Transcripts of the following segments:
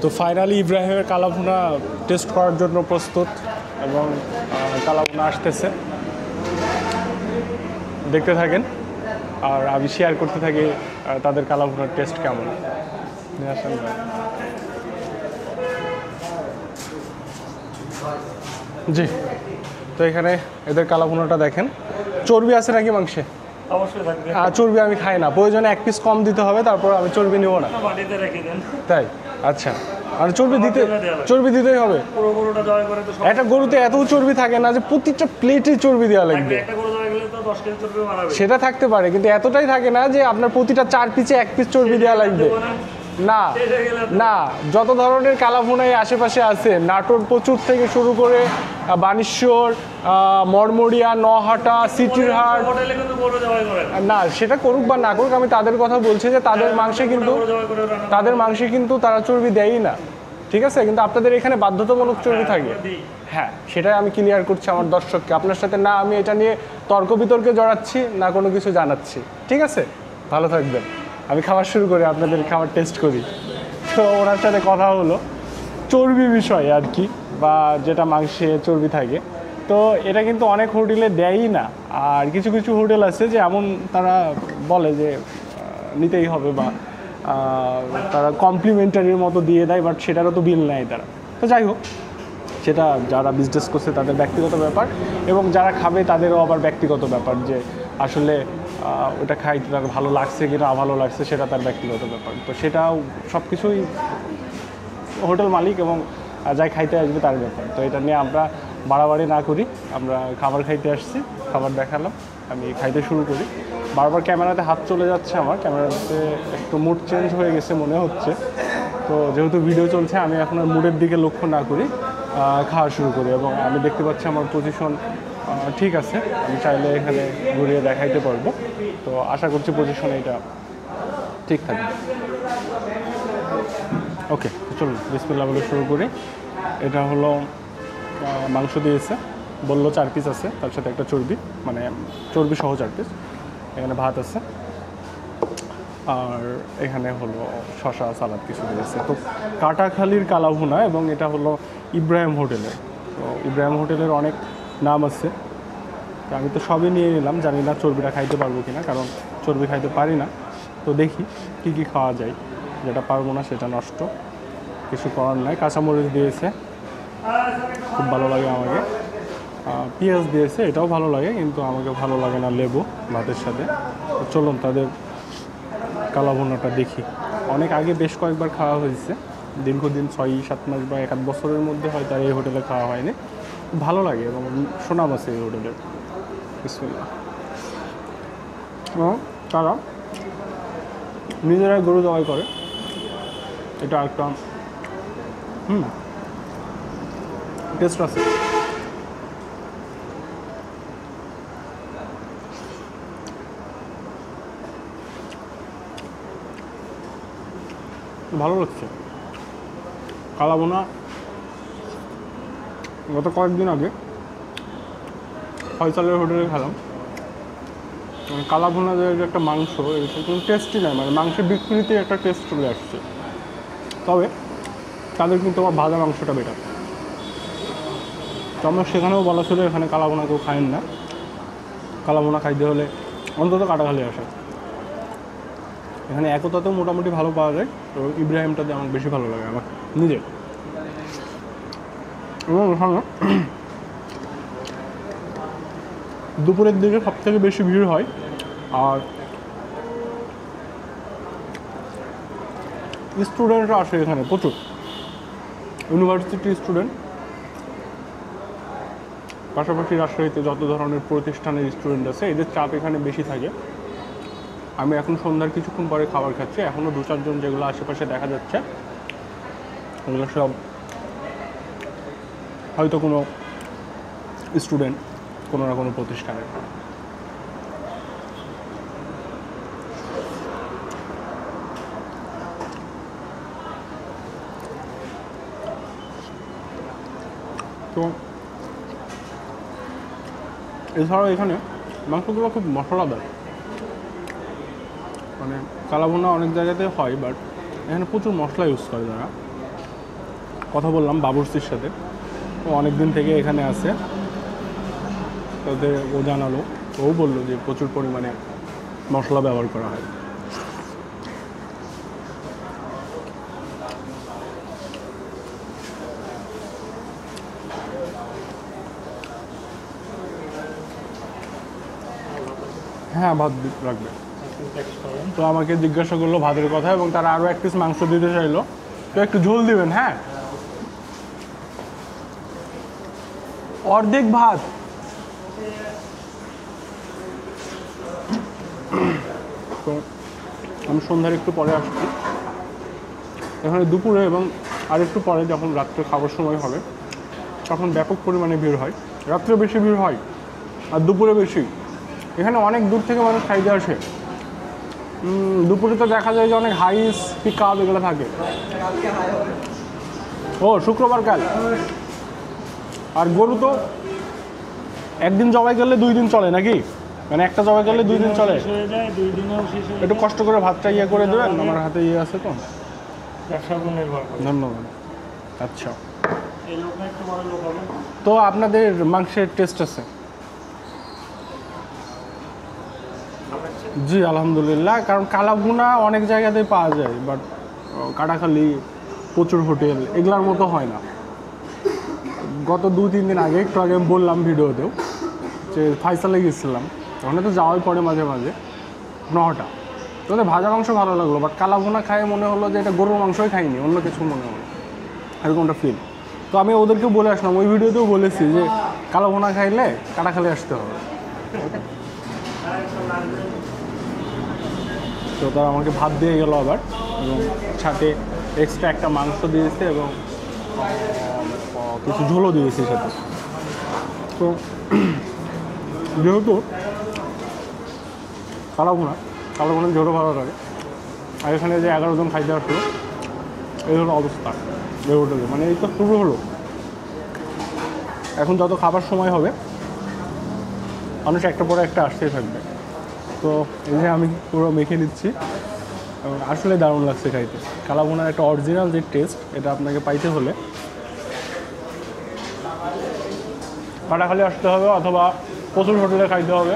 তো ফাইনালি ইব্রাহিমের কালাভুনা টেস্ট করার জন্য প্রস্তুত এবং কালাভুনা আসতেছে, দেখতে থাকেন আর আমি শেয়ার করতে থাকি তাদের কালাভুনার টেস্ট কেমন। আসেন জি, তো এখানে এদের কালাভুনাটা দেখেন। চর্বি আছে নাকি মাংসে? অবশ্যই থাকবে। চর্বি আমি খাই না, প্রয়োজনে এক পিস কম দিতে হবে, তারপর আমি চর্বি নিব না। বাড়িতে রেখে দেন। তাই? আচ্ছা, আর চর্বি দিতেই হবে? পুরো গরুটা জবাই করে তো একটা গরুতে এত চর্বি থাকে না যে প্রতিটা প্লেটে চর্বি দেওয়া লাগবে। একটা গরু জবাই গেলে তো 10 কেজি চর্বি মারাবে। সেটা থাকতে পারে, কিন্তু এতটাই থাকে না যে আপনার প্রতিটা 4 পিসে 1 পিস চর্বি দেওয়া লাগবে। না না, যত ধরনের কালাভুনাই আশেপাশে আছে, নাটোর প্রচুর থেকে শুরু করে বানেশ্বর, মরমরিয়া, নহাটা, সিটিরহাট, না সেটা করুক বা না করুক, আমি তাদের কথা বলছি যে তাদের মাংসে কিন্তু তারা চর্বি দেয়ই না, ঠিক আছে? কিন্তু আপনাদের এখানে বাধ্যতামূলক চর্বি থাকে। হ্যাঁ, সেটাই আমি ক্লিয়ার করছি আমার দর্শককে। আপনার সাথে না আমি এটা নিয়ে তর্ক বিতর্কে জড়াচ্ছি, না কোনো কিছু জানাচ্ছি, ঠিক আছে? ভালো থাকবেন। আমি খাবার শুরু করি, আপনাদের খাবার টেস্ট করি। তো ওনার সাথে কথা হলো চর্বি বিষয় আর কি, বা যেটা মাংসে চর্বি থাকে। তো এটা কিন্তু অনেক হোটেলে দেয়ই না, আর কিছু কিছু হোটেল আছে যে এমন তারা বলে যে নিতেই হবে, বা তারা কমপ্লিমেন্টারির মতো দিয়ে দেয়, বাট সেটারও তো বিল নেয় তারা। তো যাই হোক, সেটা যারা বিজনেস করছে তাদের ব্যক্তিগত ব্যাপার, এবং যারা খাবে তাদেরও আবার ব্যক্তিগত ব্যাপার, যে আসলে ওটা খাইতে তার ভালো লাগছে কি না ভালো লাগছে, সেটা তার ব্যক্তিগত ব্যাপার। তো সেটাও সব কিছুই হোটেল মালিক এবং যাই খাইতে আসবে তার ব্যাপার। তো এটা নিয়ে আমরা বাড়াবাড়ি না করি, আমরা খাবার খাইতে আসছি, খাবার দেখালাম, আমি খাইতে শুরু করি। বারবার ক্যামেরাতে হাত চলে যাচ্ছে, আমার ক্যামেরাতে একটু মুড চেঞ্জ হয়ে গেছে মনে হচ্ছে। তো যেহেতু ভিডিও চলছে, আমি এখন আর মুডের দিকে লক্ষ্য না করি, খাওয়া শুরু করি। এবং আমি দেখতে পাচ্ছি আমার পজিশন ঠিক আছে, আমি চাইলে এখানে ঘুরিয়ে দেখাইতে পারবো। তো আশা করছি পজিশন এটা ঠিক থাকবে। ওকে, চলুন বিসমিল্লাহ বলে শুরু করি। এটা হলো মাংস দিয়েছে, বললো 4 পিস আছে, তার সাথে একটা চর্বি, মানে চর্বি সহ 4 পিস। এখানে ভাত আছে, আর এখানে হলো শশা, সালাদ কিছু দিয়েছে। তো কাটাখালীর কালাভুনা, এবং এটা হলো ইব্রাহিম হোটেলের। তো ইব্রাহিম হোটেলের অনেক নাম আছে, তো আমি তো সবই নিয়ে নিলাম, জানি না চর্বিটা খাইতে পারবো কিনা, কারণ চর্বি খাইতে পারি না। তো দেখি কী কী খাওয়া যায়, যেটা পারবো না সেটা নষ্ট, কিছু করার নাই। কাঁচামরিচ দিয়েছে, খুব ভালো লাগে আমাকে। পেঁয়াজ দিয়েছে, এটাও ভালো লাগে, কিন্তু আমাকে ভালো লাগে না লেবু ভাতের সাথে। চলুন তাদের কালাভুনাটা দেখি। অনেক আগে বেশ কয়েকবার খাওয়া হয়েছে, দীর্ঘদিন 6-7 মাস বা 1-8 বছরের মধ্যে হয়তো এই হোটেলে খাওয়া হয়নি। ভালো লাগে এবং সুনাম আছে এই হোটেলের। বিসমিল্লাহ। এবং তারা নিজেরাই গরু জবাই করে, এটা একটা টেস্ট আছে। ভালো লাগছে কালাভুনা। গত কয়েকদিন আগে ফয়সালের হোটেলে খেলাম, কালাভুনা যে একটা মাংস, এটা কোনো টেস্টই নাই, মানে মাংসের বিকৃতি একটা টেস্ট চলে আসছে। তবে তাদের কিন্তু আমার ভাজা মাংসটা বেটার। তো আমরা সেখানেও বলা ছিল এখানে কালাভুনা কেউ খায়েন না, কালাভুনা খাইতে হলে অন্তত কাটাখালি আসে। এখানে একতাতেও মোটামুটি ভালো পাওয়া যায়, তো ইব্রাহিমটাতে আমার বেশি ভালো লাগে আমার নিজের। এবং এখানে দুপুরের দিকে সব থেকে বেশি ভিড় হয়, আর স্টুডেন্টরা আসে এখানে প্রচুর, ইউনিভার্সিটি স্টুডেন্ট, পাশাপাশি রাজশাহীতে যত ধরনের প্রতিষ্ঠানের স্টুডেন্ট আছে, এদের চাপ এখানে বেশি থাকে। আমি এখন সন্ধ্যার কিছুক্ষণ পরে খাবার খাচ্ছি, এখনও 2-4 জন যেগুলো আশেপাশে দেখা যাচ্ছে, ওগুলো সব হয়তো কোনো স্টুডেন্ট কোনো না কোনো প্রতিষ্ঠানের। তো এছাড়াও এখানে মাংসগুলো খুব মশলাদার, মানে কালাভুনা অনেক জায়গাতে হয়, বাট এখানে প্রচুর মশলা ইউজ করে তারা। কথা বললাম বাবুর্চির সাথে, ও অনেক দিন থেকে এখানে আছে। তাদের ও জানালো, ও বললো যে প্রচুর পরিমাণে মশলা ব্যবহার করা হয়। হ্যাঁ, ভাত রাখবে। তো আমাকে জিজ্ঞাসা করলো ভাতের কথা এবং তারা আরও এক পিস মাংস দিতে চাইলো, তো একটু ঝোল দিবেন। হ্যাঁ, অর্ধেক ভাত। তো আমি সন্ধ্যার একটু পরে আসছি এখানে, দুপুরে এবং আর একটু পরে যখন রাত্রে খাবার সময় হবে তখন ব্যাপক পরিমাণে ভিড় হয়। রাত্রে বেশি ভিড় হয় আর দুপুরে বেশি। এখানে অনেক দূর থেকে মানুষ খাইতে আসে। দুপুরে তো দেখা যায় যে অনেক হাইস পিক আপ এগুলো থাকে। ও শুক্রবার কাল। আর গরু তো একদিন জবাই করলে 2 দিন চলে নাকি? মানে একটা জবাই করলে 2 দিন চলে। শেষ হয়ে যায়, 2 দিনেও শেষ হয়ে একটু কষ্ট করে ভাতটা ইয়ে করে দেবেন, আমার হাতে ইয়ে আছে তো। ব্যবসার উপর নির্ভর করে। ধন্যবাদ। আচ্ছা, এই লোক না একটু বড় লোক হবে। তো আপনাদের মাংসের টেস্ট আছে? জি আলহামদুলিল্লাহ, কারণ কালাভুনা অনেক জায়গাতেই পাওয়া যায়, বাট কাটাখালি প্রচুর হোটেল এগুলার মতো হয় না। গত 2-3 দিন আগে, একটু আগে আমি বললাম ভিডিওতেও যে ফাইসালে গেছিলাম, ওখানে তো যাওয়াই পড়ে মাঝে মাঝে। 9টা তো ওদের ভাজা মাংস ভালো লাগলো, বাট কালাভুনা খায় মনে হলো যে এটা গরুর মাংসই খাইনি, অন্য কিছু মনে হলো, এরকমটা ফিল। তো আমি ওদেরকেও বলে আসলাম, ওই ভিডিওতেও বলেছি যে কালাভুনা খাইলে কাটাখালি আসতে হবে। তো তারা আমাকে ভাত দিয়ে গেল আবার, এবং সাথে এক্সট্রা একটা মাংস দিয়েছে এবং কিছু ঝোলও দিয়েছে সাথে। তো যেহেতু কালাভুনার ঝোলও ভালো লাগে, আর এখানে যে 11 জন খাইতে আসলো, এই হলো অবস্থা এই হোটেলে। মানে এই তো শুরু হলো, এখন যত খাবার সময় হবে মানুষ একটা পরে একটা আসতেই থাকবে। তো এই যে আমি পুরো মেখে নিচ্ছি এবং আসলে দারুণ লাগছে খাইতে। কালাভুনার একটা অরিজিনাল যে টেস্ট, এটা আপনাকে পাইতে হলে কাটাখালি আসতে হবে অথবা প্রচুর হোটেলে খাইতে হবে।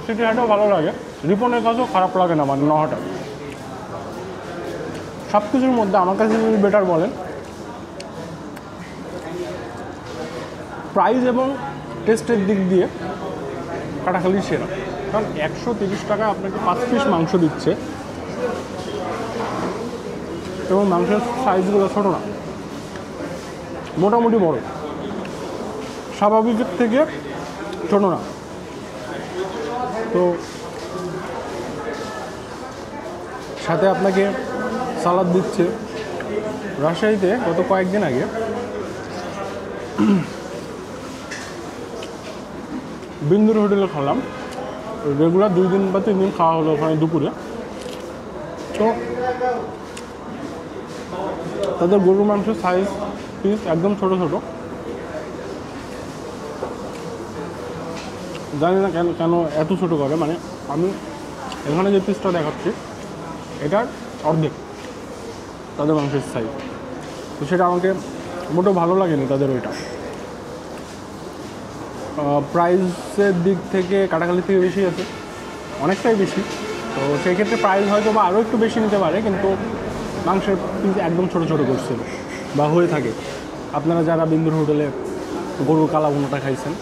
সিটি হাটেও ভালো লাগে, রিপনের কাছেও খারাপ লাগে না, মানে 9টা। সব কিছুর মধ্যে আমার কাছে যদি বেটার বলেন, প্রাইস এবং টেস্টের দিক দিয়ে কাটাখালি সেরা। কারণ 130 টাকা আপনাকে 5 পিস মাংস দিচ্ছে এবং মাংসের সাইজগুলো ছোটো না, মোটামুটি বড়, স্বাভাবিকের থেকে ছোটো না। তো সাথে আপনাকে সালাদ দিচ্ছে। রাজশাহীতে গত কয়েকদিন আগে বিন্দুর হোটেলে খেলাম, রেগুলার 2 দিন বা 3 দিন খাওয়া হলো ওখানে দুপুরে। তো তাদের গরুর মাংসের সাইজ পিস একদম ছোটো ছোটো, জানি না কেন কেন এত ছোটো করে। মানে আমি এখানে যে পিসটা দেখাচ্ছি এটার অর্ধেক তাদের মাংসের সাইজ, তো সেটা আমাকে মোটেও ভালো লাগেনি তাদের ওইটা। প্রাইসের দিক থেকে কাটাখালি থেকে বেশি আছে, অনেকটাই বেশি। তো সেই ক্ষেত্রে প্রাইস হয়তো বা আরও একটু বেশি নিতে পারে, কিন্তু মাংসের পিস একদম ছোটো ছোটো করছিল বা হয়ে থাকে। আপনারা যারা বিন্দুর হোটেলে গরুর কালাভুনাটা খাইছেন,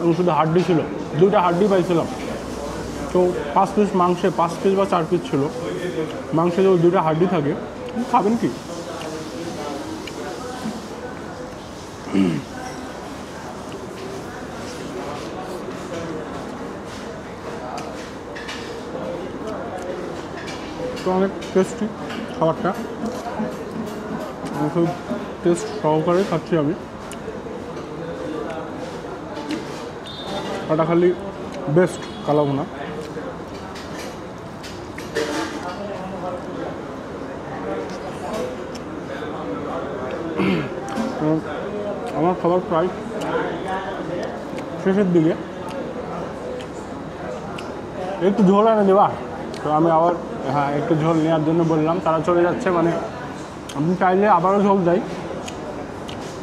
এবং শুধু হাড্ডি ছিল, 2টা হাড্ডি পাইছিলাম। তো 5 পিস মাংসে 5 পিস বা 4 পিস ছিল। মাংসে যদি 2টা হাড্ডি থাকে খাবেন কি? তো অনেক টেস্টি খাবারটা, খুব টেস্ট সহকারে খাচ্ছি আমি। কাটাখালি বেস্ট কালাভুনা। আমার খাবার প্রায় শেষের দিকে। একটু ঝোল এনে দেবা। তো আমি আবার হ্যাঁ একটু ঝোল নেওয়ার জন্য বললাম, তারা চলে যাচ্ছে। মানে আপনি চাইলে আবারও ঝোল দেয়,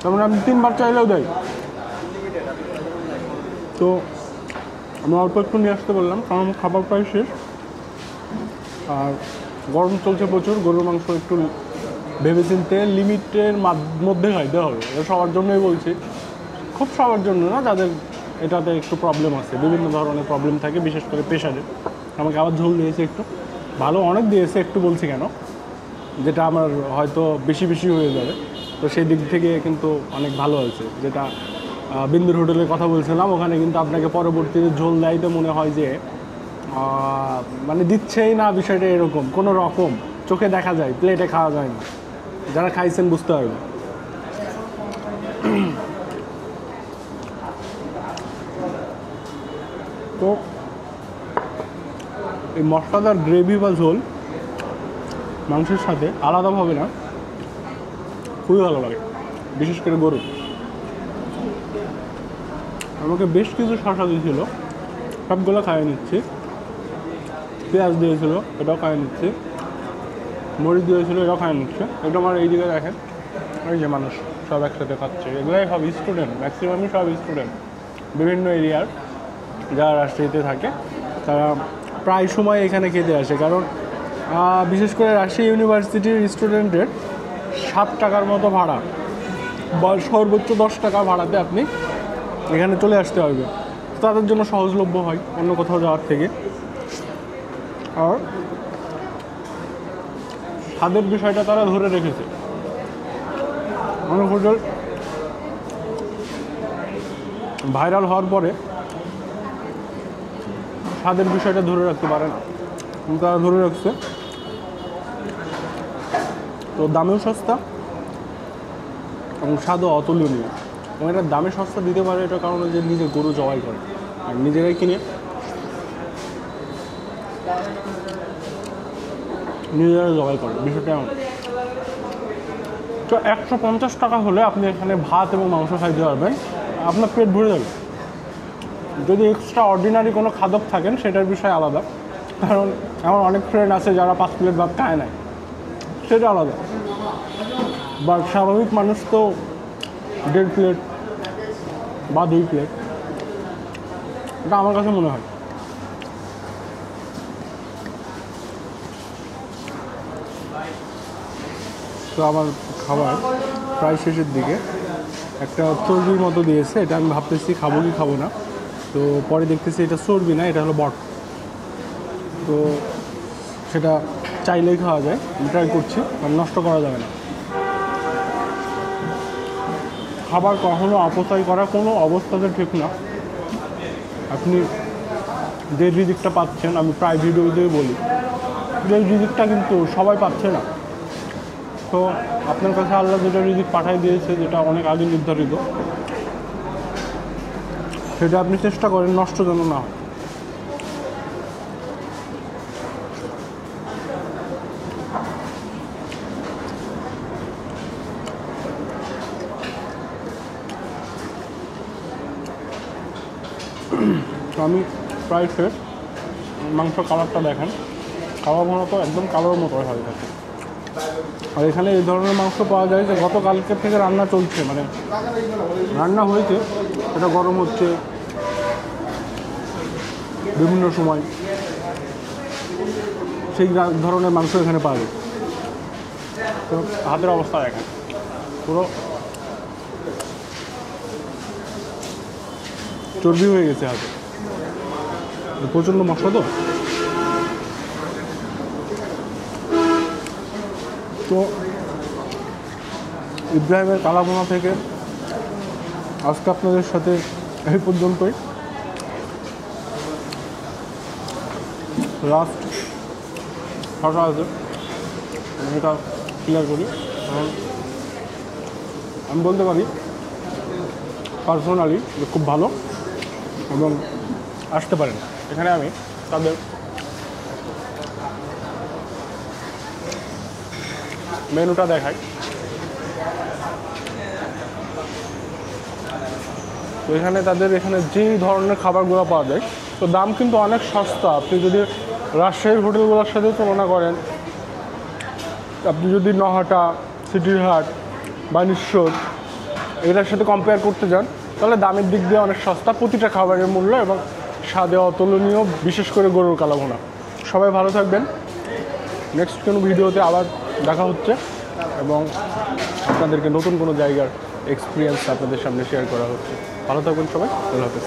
তেমন আপনি 3বার চাইলেও দেয়। তো আমি অল্প একটু নিয়ে আসতে বললাম, কারণ খাবার প্রায় শেষ। আর গরম চলছে প্রচুর, গরুর মাংস একটু ভেবেচিন্তে লিমিটের মধ্যে খাইতে হবে। এটা সবার জন্যই বলছি, খুব সবার জন্য না, যাদের এটাতে একটু প্রবলেম আছে, বিভিন্ন ধরনের প্রবলেম থাকে, বিশেষ করে প্রেশারে। আমাকে আবার ঝোল দিয়েছে একটু, ভালো অনেক দিয়েছে, একটু বলছি কেন, যেটা আমার হয়তো বেশি বেশি হয়ে যাবে। তো সেই দিক থেকে কিন্তু অনেক ভালো হয়েছে। যেটা বিন্দুর হোটেলের কথা বলছিলাম, ওখানে কিন্তু আপনাকে পরবর্তীতে ঝোল দেয়তে মনে হয় যে মানে দিচ্ছেই না, বিষয়টা এরকম কোনো রকম চোখে দেখা যায়, প্লেটে খাওয়া যায় না। যারা খাইছেন বুঝতে পারবে। তো এই মশলাদার গ্রেভি বা ঝোল মাংসের সাথে আলাদাভাবে না, খুবই ভালো লাগে, বিশেষ করে গরু। আমাকে বেশ কিছু শসা দিয়েছিল, সবগুলো খাইয়ে নিচ্ছি। পেঁয়াজ দিয়েছিল, এটাও খাইয়ে নিচ্ছি। মরিচ দিয়েছিল, এটাও খাইয়ে নিচ্ছে। এটা আমার এই দিকে দেখেন, ওই যে মানুষ সব একসাথে খাচ্ছে। এগুলোই সব স্টুডেন্ট, ম্যাক্সিমামই সব স্টুডেন্ট, বিভিন্ন এরিয়ার যারা রাজশাহীতে থাকে তারা প্রায় সময় এখানে খেতে আসে। কারণ বিশেষ করে রাজশাহী ইউনিভার্সিটির স্টুডেন্টের 7 টাকার মতো ভাড়া বা সর্বোচ্চ 10 টাকা ভাড়াতে আপনি এখানে চলে আসতে হবে। তাদের জন্য সহজলভ্য হয় অন্য কোথাও যাওয়ার থেকে। আর স্বাদের বিষয়টা তারা ধরে রেখেছে। অনেক হোটেল ভাইরাল হওয়ার পরে স্বাদের বিষয়টা ধরে রাখতে পারে না, কিন্তু তারা ধরে রাখছে। তো দামেও সস্তা এবং স্বাদও অতুলনীয়। এবং এটা দামে সস্তা দিতে পারে, এটা কারণ যে নিজে গরু জবাই করে আর নিজেরাই কিনে নিজেরা জবাই করে, বিষয়টা এমন। তো 150 টাকা হলে আপনি এখানে ভাত এবং মাংস খাইতে পারবেন, আপনার পেট ভরে যাবে। যদি এক্সট্রা অর্ডিনারি কোনো খাদক থাকেন সেটার বিষয় আলাদা, কারণ আমার অনেক ফ্রেন্ড আছে যারা 5 প্লেট ভাত খায় নাই, সেটা আলাদা। বাট স্বাভাবিক মানুষ তো 1.5 প্লেট বা 2 প্লেট, এটা আমার কাছে মনে হয়। তো আমার খাবার প্রায় শেষের দিকে, একটা চর্বির মতো দিয়েছে, এটা আমি ভাবতেছি খাবো কি খাবো না। তো পরে দেখতেছি এটা চর্বি না, এটা হলো বট। তো সেটা চাইলেই খাওয়া যায়, ট্রাই করছি, আর নষ্ট করা যাবে না। খাবার কখনো অপচয় করা কোনো অবস্থাতে ঠিক না। আপনি যে রিজিকটা পাচ্ছেন, আমি প্রায় ভিডিওতেই বলি, যে রিজিকটা কিন্তু সবাই পাচ্ছে না। তো আপনার কাছে আল্লাহ যেটা রিজিক পাঠাই দিয়েছে, যেটা অনেক আগে নির্ধারিত, সেটা আপনি চেষ্টা করেন নষ্ট যেন না হয়। তো আমি প্রায় শেষ। মাংস কালারটা দেখেন, কালো ভোনা তো একদম কালোর মতো হয়ে থাকে। আর এখানে এই ধরনের মাংস পাওয়া যায় যে গতকালকে থেকে রান্না চলছে, মানে রান্না হয়েছে, এটা গরম হচ্ছে বিভিন্ন সময়, সেই ধরনের মাংস এখানে পাওয়া যায়। তো হাতের অবস্থা দেখেন, পুরো চর্বি হয়ে গেছে হাতে, প্রচণ্ড মশলা। তো ইব্রাহিমের কালাভুনা থেকে আজকে আপনাদের সাথে এই পর্যন্তই। লাস্ট ভাষা আছে, আমি এটা ক্লিয়ার করি। কারণ আমি বলতে পারি পার্সোনালি খুব ভালো, এবং আসতে পারেন এখানে। আমি তাদের মেনুটা দেখাই। তো এখানে তাদের এখানে যেই ধরনের খাবারগুলো পাওয়া যায় তো দাম কিন্তু অনেক সস্তা। আপনি যদি রাজশাহীর হোটেলগুলোর সাথে তুলনা করেন, আপনি যদি নহাটা, সিটির হাট, বানেশ্বর এটার সাথে কম্পেয়ার করতে যান, তাহলে দামের দিক দিয়ে অনেক সস্তা। প্রতিটা খাবারের মূল্য এবং স্বাদে অতুলনীয়, বিশেষ করে গরুর কালাভুনা। সবাই ভালো থাকবেন। নেক্সট কোনো ভিডিওতে আবার দেখা হচ্ছে এবং আপনাদেরকে নতুন কোনো জায়গার এক্সপিরিয়েন্স আপনাদের সামনে শেয়ার করা হচ্ছে। ভালো থাকবেন সবাই, আল্লাহ হাফেজ।